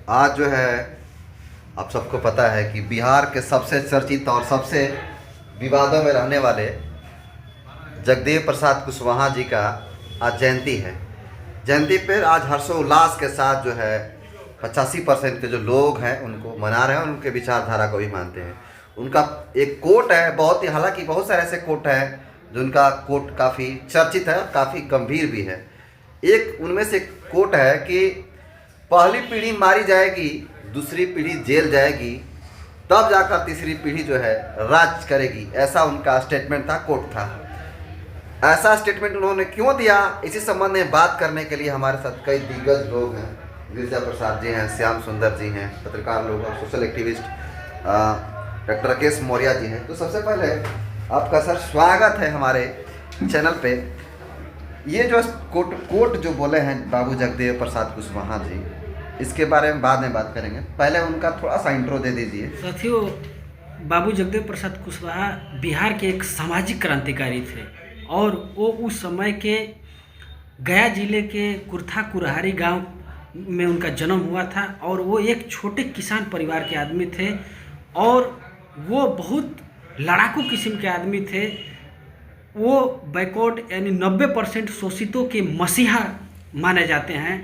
आज जो है आप सबको पता है कि बिहार के सबसे चर्चित और सबसे विवादों में रहने वाले जगदेव प्रसाद कुशवाहा जी का आज जयंती है। जयंती पर आज हर्षोल्लास के साथ जो है 85% के जो लोग हैं उनको मना रहे हैं और उनके विचारधारा को भी मानते हैं। उनका एक कोट है, बहुत ही, हालांकि बहुत सारे ऐसे कोट हैं जो उनका कोट काफ़ी चर्चित है और काफ़ी गंभीर भी है। एक उनमें से कोट है कि पहली पीढ़ी मारी जाएगी, दूसरी पीढ़ी जेल जाएगी, तब जाकर तीसरी पीढ़ी जो है राज करेगी। ऐसा उनका स्टेटमेंट था, कोट था। ऐसा स्टेटमेंट उन्होंने क्यों दिया, इसी संबंध में बात करने के लिए हमारे साथ कई दिग्गज लोग हैं। गिरिजा प्रसाद जी हैं, श्याम सुंदर जी हैं, पत्रकार लोग और social activist doctor Rakesh Maurya ji हैं। तो सबसे पहले आपका सर स्वागत है हमारे चैनल पे। ये जो कोट जो बोले हैं बाबू जगदेव प्रसाद कुशवाहा जी, इसके बारे में बाद में बात करेंगे, पहले उनका थोड़ा सा इंट्रो दे दीजिए। साथियों, बाबू जगदेव प्रसाद कुशवाहा बिहार के एक सामाजिक क्रांतिकारी थे और वो उस समय के गया जिले के कुर्था कुरहारी गांव में उनका जन्म हुआ था और वो एक छोटे किसान परिवार के आदमी थे और वो बहुत लड़ाकू किस्म के आदमी थे। वो बैकवर्ड यानी 90% शोषितों के मसीहा माने जाते हैं।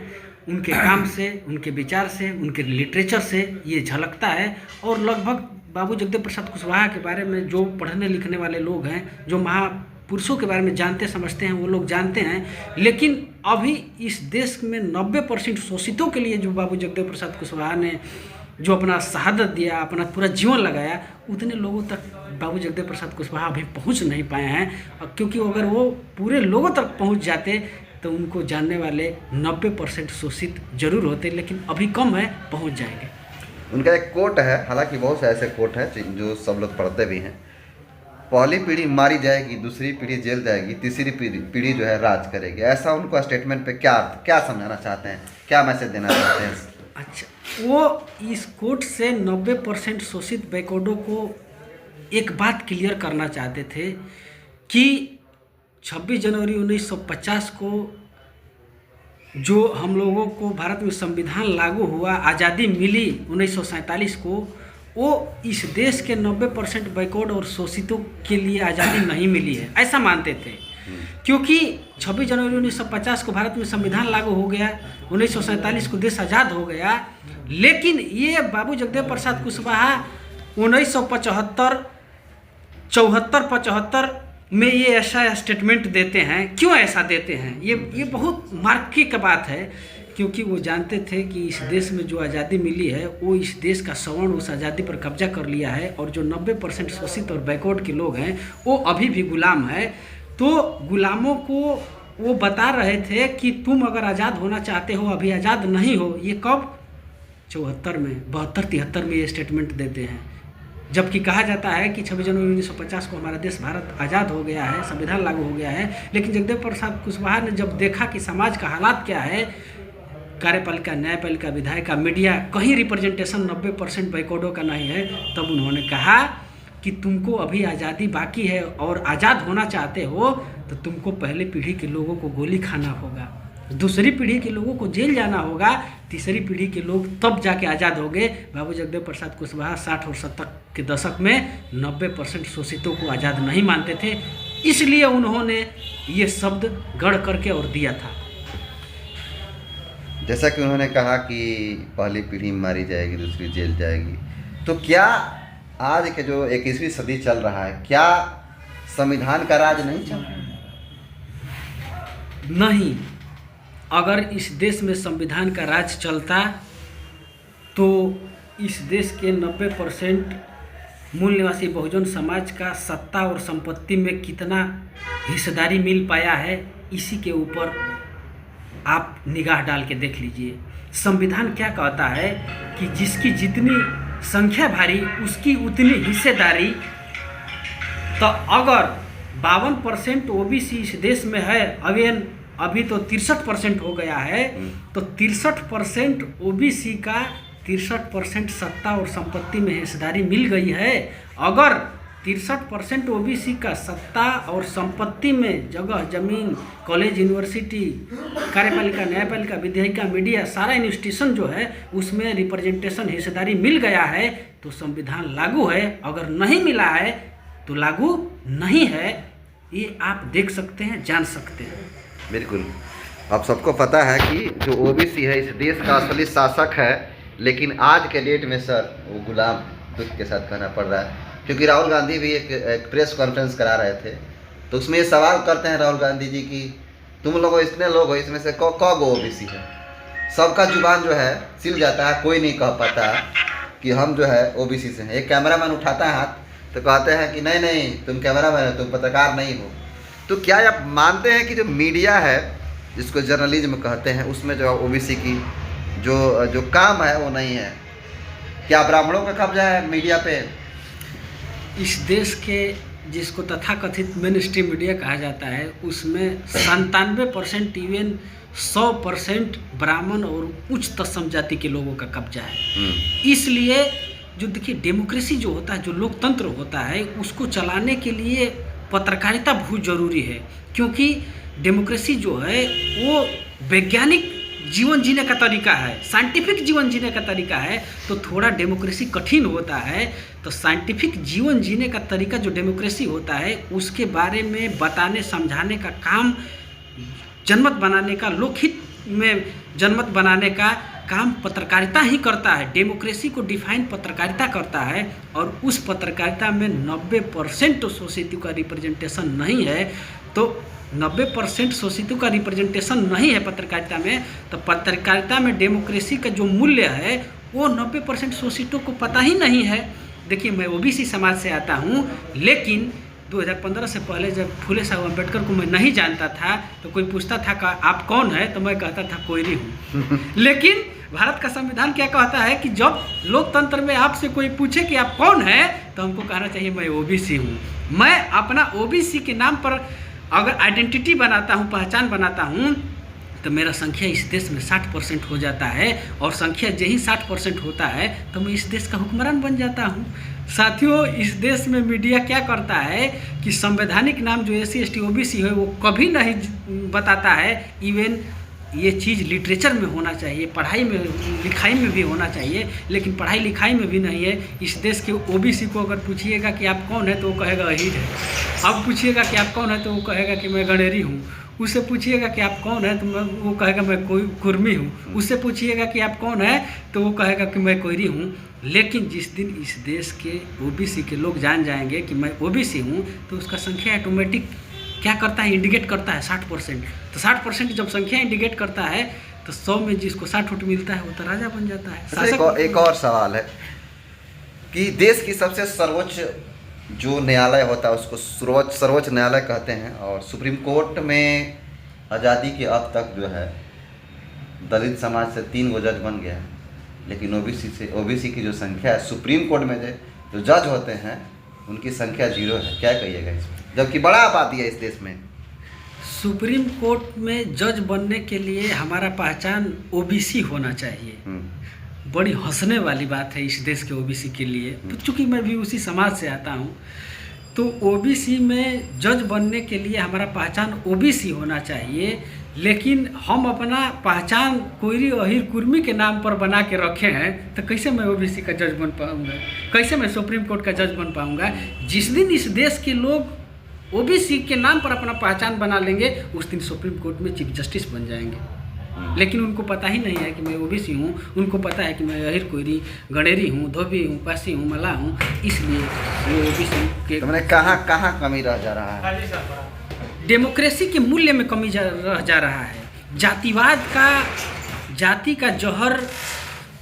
उनके काम से, उनके विचार से, उनके लिटरेचर से ये झलकता है। और लगभग बाबू जगदेव प्रसाद कुशवाहा के बारे में जो पढ़ने लिखने वाले लोग हैं, जो महापुरुषों के बारे में जानते समझते हैं, वो लोग जानते हैं। लेकिन अभी इस देश में 90% शोषितों के लिए जो बाबू जगदेव प्रसाद कुशवाहा ने जो अपना शहादत दिया, अपना पूरा जीवन लगाया, उतने लोगों तक बाबू जगदेव प्रसाद कुशवाहा अभी पहुंच नहीं पाए हैं। क्योंकि अगर वो पूरे लोगों तक पहुंच जाते तो उनको जानने वाले 90% शोषित जरूर होते, लेकिन अभी कम है, पहुंच जाएंगे। उनका एक कोट है, हालांकि बहुत से ऐसे कोट हैं जो सब लोग पढ़ते भी हैं। पहली पीढ़ी मारी जाएगी, दूसरी पीढ़ी जेल जाएगी, तीसरी पीढ़ी जो है राज करेगी। ऐसा उनको स्टेटमेंट पे क्या समझाना चाहते हैं, क्या मैसेज देना चाहते हैं? अच्छा, वो इस कोट से 90% शोषित बैकवर्डों को एक बात क्लियर करना चाहते थे कि 26 जनवरी 1950 को जो हम लोगों को भारत में संविधान लागू हुआ, आज़ादी मिली 1947 को, वो इस देश के 90% बैकवर्ड और शोषितों के लिए आज़ादी नहीं मिली है, ऐसा मानते थे। क्योंकि 26 जनवरी 1950 को भारत में संविधान लागू हो गया, 1947 को देश आज़ाद हो गया। लेकिन ये बाबू जगदेव प्रसाद कुशवाहा 1975, 74, 75 में ये ऐसा स्टेटमेंट देते हैं। क्यों ऐसा देते हैं, ये बहुत मार्की की बात है। क्योंकि वो जानते थे कि इस देश में जो आज़ादी मिली है, वो इस देश का सवर्ण उस आज़ादी पर कब्जा कर लिया है और जो 90% शोषित और बैकवर्ड के लोग हैं वो अभी भी गुलाम है। तो गुलामों को वो बता रहे थे कि तुम अगर आज़ाद होना चाहते हो, अभी आज़ाद नहीं हो। ये कब? 74 में, 72, 73 में ये स्टेटमेंट देते हैं। जबकि कहा जाता है कि 26 जनवरी 1950 को हमारा देश भारत आज़ाद हो गया है, संविधान लागू हो गया है। लेकिन जगदेव प्रसाद कुशवाहा ने जब देखा कि समाज का हालात क्या है, कार्यपालिका, न्यायपालिका, विधायिका, मीडिया, कहीं रिप्रेजेंटेशन 90% बैकवर्डों का नहीं है, तब उन्होंने कहा कि तुमको अभी आज़ादी बाकी है और आज़ाद होना चाहते हो तो तुमको पहले पीढ़ी के लोगों को गोली खाना होगा, दूसरी पीढ़ी के लोगों को जेल जाना होगा, तीसरी पीढ़ी के लोग तब जाके आज़ाद होंगे। बाबू जगदेव प्रसाद कुशवाहा 60 और 70 के दशक में 90% शोषितों को आज़ाद नहीं मानते थे, इसलिए उन्होंने ये शब्द गढ़ करके और दिया था। जैसा कि उन्होंने कहा कि पहली पीढ़ी मारी जाएगी, दूसरी जेल जाएगी, तो क्या आज के जो 21वीं सदी चल रहा है, क्या संविधान का राज नहीं चल रहा है? नहीं, अगर इस देश में संविधान का राज चलता तो इस देश के 90% मूल निवासी बहुजन समाज का सत्ता और संपत्ति में कितना हिस्सेदारी मिल पाया है, इसी के ऊपर आप निगाह डाल के देख लीजिए। संविधान क्या कहता है कि जिसकी जितनी संख्या भारी उसकी उतनी हिस्सेदारी। तो अगर 52% ओबीसी इस देश में है, अभी तो 63% हो गया है, तो 63% ओबीसी का 63% सत्ता और संपत्ति में हिस्सेदारी मिल गई है। अगर 63% ओबीसी का सत्ता और संपत्ति में, जगह जमीन, कॉलेज, यूनिवर्सिटी, कार्यपालिका, न्यायपालिका, विधायिका, मीडिया, सारा इंस्टीट्यूशन जो है उसमें रिप्रेजेंटेशन, हिस्सेदारी मिल गया है तो संविधान लागू है। अगर नहीं मिला है तो लागू नहीं है। ये आप देख सकते हैं, जान सकते हैं। बिल्कुल, आप सबको पता है कि जो ओबीसी है इस देश का असली शासक है, लेकिन आज के डेट में सर वो गुलाम, दुख के साथ कहना पड़ रहा है। क्योंकि राहुल गांधी भी एक प्रेस कॉन्फ्रेंस करा रहे थे, तो उसमें ये सवाल करते हैं राहुल गांधी जी कि तुम लोग इतने लोग हो, इसमें से कौ गो ओबीसी है। सबका जुबान जो है सिल जाता है, कोई नहीं कह पाता कि हम जो है ओबीसी से हैं। एक कैमरामैन उठाता है हाथ तो कहते हैं कि नहीं नहीं तुम कैमरामैन हो, तुम पत्रकार नहीं हो। तो क्या आप मानते हैं कि जो मीडिया है, जिसको जर्नलिज्म कहते हैं, उसमें जो ओबीसी की जो काम है वो नहीं है? क्या ब्राह्मणों का कब्जा है मीडिया पे? इस देश के जिसको तथाकथित मेन स्ट्रीम मीडिया कहा जाता है उसमें 97% इवन 100% ब्राह्मण और उच्च तत्सम जाति के लोगों का कब्जा है। इसलिए जो देखिए डेमोक्रेसी जो होता है, जो लोकतंत्र होता है, उसको चलाने के लिए पत्रकारिता बहुत ज़रूरी है। क्योंकि डेमोक्रेसी जो है वो वैज्ञानिक जीवन जीने का तरीका है, साइंटिफिक जीवन जीने का तरीका है। तो थोड़ा डेमोक्रेसी कठिन होता है। तो साइंटिफिक जीवन जीने का तरीका जो डेमोक्रेसी होता है उसके बारे में बताने समझाने का काम, जनमत बनाने का, लोकहित में जनमत बनाने का काम पत्रकारिता ही करता है। डेमोक्रेसी को डिफाइन पत्रकारिता करता है और उस पत्रकारिता में 90% शोषितों का रिप्रेजेंटेशन नहीं है। तो 90% शोषितों का रिप्रेजेंटेशन नहीं है पत्रकारिता में, तो पत्रकारिता में डेमोक्रेसी का जो मूल्य है वो 90% शोषितों को पता ही नहीं है। देखिए, मैं ओबीसी समाज से आता हूँ, लेकिन 2015 से पहले जब फूले साहब अम्बेडकर को मैं नहीं जानता था तो कोई पूछता था कि आप कौन है, तो मैं कहता था कोयरी हूँ। लेकिन भारत का संविधान क्या कहता है कि जब लोकतंत्र में आपसे कोई पूछे कि आप कौन है तो हमको कहना चाहिए मैं ओबीसी हूँ। मैं अपना ओबीसी के नाम पर अगर आइडेंटिटी बनाता हूँ, पहचान बनाता हूँ, तो मेरा संख्या इस देश में 60% हो जाता है। और संख्या यही 60% होता है तो मैं इस देश का हुक्मरान बन जाता हूँ। साथियों, इस देश में मीडिया क्या करता है कि संवैधानिक नाम जो SC ST OBC है वो कभी नहीं बताता है। इवन ये चीज़ लिटरेचर में होना चाहिए, पढ़ाई में लिखाई में भी होना चाहिए, लेकिन पढ़ाई लिखाई में भी नहीं है। इस देश के ओबीसी को अगर पूछिएगा कि आप कौन है तो वो कहेगा अहीर है। अब पूछिएगा कि आप कौन है तो वो कहेगा कि मैं गणेरी हूँ। उससे पूछिएगा कि आप कौन है तो वो कहेगा मैं कोई कुर्मी हूँ। उससे पूछिएगा कि आप कौन है तो वो कहेगा कि मैं कोयरी हूँ। लेकिन जिस दिन इस देश के ओबीसी के लोग जान जाएंगे कि मैं ओबीसी हूँ तो उसका संख्या ऑटोमेटिक क्या करता है, इंडिकेट करता है 60%। तो 60% जब संख्या इंडिकेट करता है तो 100 में जिसको 60 वोट मिलता है वो तो राजा बन जाता है। एक और सवाल है कि देश की सबसे सर्वोच्च जो न्यायालय होता है उसको सर्वोच्च न्यायालय कहते हैं, और सुप्रीम कोर्ट में आज़ादी के अब तक जो है दलित समाज से 3 गो जज बन गया है, लेकिन ओबीसी की जो संख्या है सुप्रीम कोर्ट में जो जज होते हैं उनकी संख्या 0 है। क्या कहिएगा इसमें, जबकि बड़ा आबादी है इस देश में? सुप्रीम कोर्ट में जज बनने के लिए हमारा पहचान ओबीसी होना चाहिए। बड़ी हंसने वाली बात है इस देश के ओबीसी के लिए। तो चूँकि मैं भी उसी समाज से आता हूँ, तो ओबीसी में जज बनने के लिए हमारा पहचान ओबीसी होना चाहिए। लेकिन हम अपना पहचान कोयरी, अहीर, कुर्मी के नाम पर बना के रखे हैं, तो कैसे मैं ओबीसी का जज बन पाऊँगा, कैसे मैं सुप्रीम कोर्ट का जज बन पाऊँगा? जिस दिन इस देश के लोग ओबीसी के नाम पर अपना पहचान बना लेंगे उस दिन सुप्रीम कोर्ट में चीफ जस्टिस बन जाएंगे। लेकिन उनको पता ही नहीं है कि मैं ओबीसी हूँ। उनको पता है कि मैं अहीर, कोयरी, गणेरी हूँ, धोबी हूँ, पासी हूँ, मला हूँ। इसलिए ये ओबीसी के तो मैंने कहाँ कमी रह जा रहा है? डेमोक्रेसी के मूल्य में कमी रह जा रहा है। जातिवाद का, जाति का जहर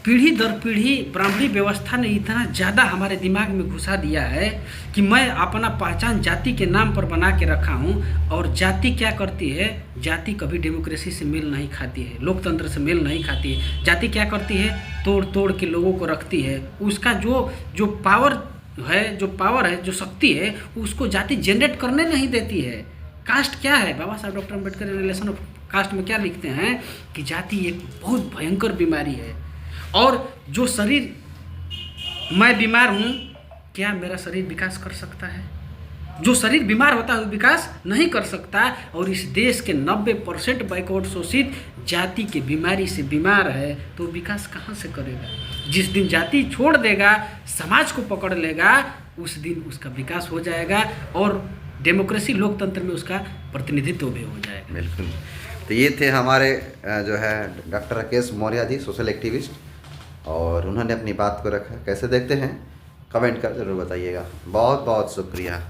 पीढ़ी दर पीढ़ी ब्राह्मणी व्यवस्था ने इतना ज़्यादा हमारे दिमाग में घुसा दिया है कि मैं अपना पहचान जाति के नाम पर बना के रखा हूँ। और जाति क्या करती है? जाति कभी डेमोक्रेसी से मेल नहीं खाती है, लोकतंत्र से मेल नहीं खाती है। जाति क्या करती है? तोड़ तोड़ के लोगों को रखती है। उसका जो पावर है, जो शक्ति है, उसको जाति जनरेट करने नहीं देती है। कास्ट क्या है? Baba Saheb doctor Ambedkar relation of caste में क्या लिखते हैं कि जाति एक बहुत भयंकर बीमारी है। और जो शरीर, मैं बीमार हूँ क्या मेरा शरीर विकास कर सकता है? जो शरीर बीमार होता है वो विकास नहीं कर सकता। और इस देश के 90% बैकवर्ड शोषित जाति के बीमारी से बीमार है तो विकास कहाँ से करेगा? जिस दिन जाति छोड़ देगा, समाज को पकड़ लेगा, उस दिन उसका विकास हो जाएगा और डेमोक्रेसी लोकतंत्र में उसका प्रतिनिधित्व भी हो जाएगा। बिल्कुल। तो ये थे हमारे जो है डॉक्टर राकेश मौर्य जी, सोशल एक्टिविस्ट, और उन्होंने अपनी बात को रखा। कैसे देखते हैं कमेंट कर जरूर बताइएगा। बहुत बहुत शुक्रिया।